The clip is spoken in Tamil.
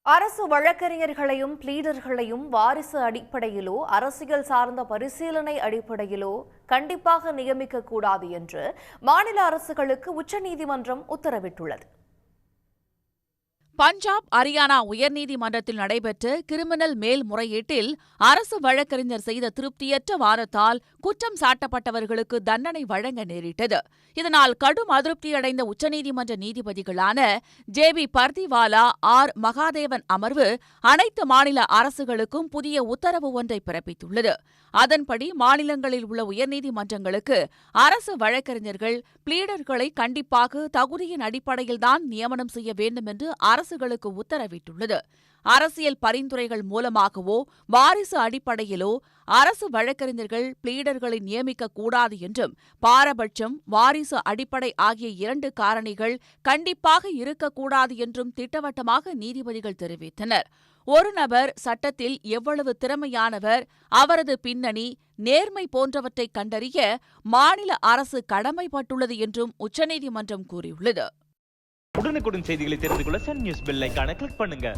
அரசு வழக்கறிஞர்களையும் பிளீடர்களையும் வாரிசு அடிப்படையிலோ அரசியல் சார்ந்த பரிசீலனை அடிப்படையிலோ கண்டிப்பாக நியமிக்கக்கூடாது என்று மாநில அரசுகளுக்கு உச்சநீதிமன்றம் உத்தரவிட்டுள்ளது. பஞ்சாப், ஹரியானா உயர்நீதிமன்றத்தில் நடைபெற்ற கிரிமினல் மேல்முறையீட்டில் அரசு வழக்கறிஞர் செய்த திருப்தியற்ற வாதத்தால் குற்றம் சாட்டப்பட்டவர்களுக்கு தண்டனை வழங்க நேரிட்டது. இதனால் கடும் அதிருப்தியடைந்த உச்சநீதிமன்ற நீதிபதிகளான ஜே.பி. பர்திவாலா, ஆர். மகாதேவன் அமர்வு அனைத்து மாநில அரசுகளுக்கும் புதிய உத்தரவு ஒன்றை பிறப்பித்துள்ளது. அதன்படி மாநிலங்களில் உள்ள உயர்நீதிமன்றங்களுக்கு அரசு வழக்கறிஞர்கள், பிளீடர்களை கண்டிப்பாக தகுதியின் அடிப்படையில்தான் நியமனம் செய்ய வேண்டும் என்று அரசுகளுக்கு உத்தரவிட்டுள்ளது. அரசியல் பரிந்துரைகள் மூலமாகவோ வாரிசு அடிப்படையிலோ அரசு வழக்கறிஞர்கள், பிளீடர்களை நியமிக்கக்கூடாது என்றும், பாரபட்சம், வாரிசு அடிப்படை ஆகிய இரண்டு காரணிகள் கண்டிப்பாக இருக்கக்கூடாது என்றும் திட்டவட்டமாக நீதிபதிகள் தெரிவித்தனர். ஒரு நபர் சட்டத்தில் எவ்வளவு திறமையானவர், அவரது பின்னணி, நேர்மை போன்றவற்றை கண்டறிய மாநில அரசு கடமைப்பட்டுள்ளது என்றும் உச்சநீதிமன்றம் கூறியுள்ளது. உடனுக்குடன் செய்திகளை தெரிந்து கொள்ள சன் நியூஸ் பெல் ஐகானை கிளிக் பண்ணுங்க.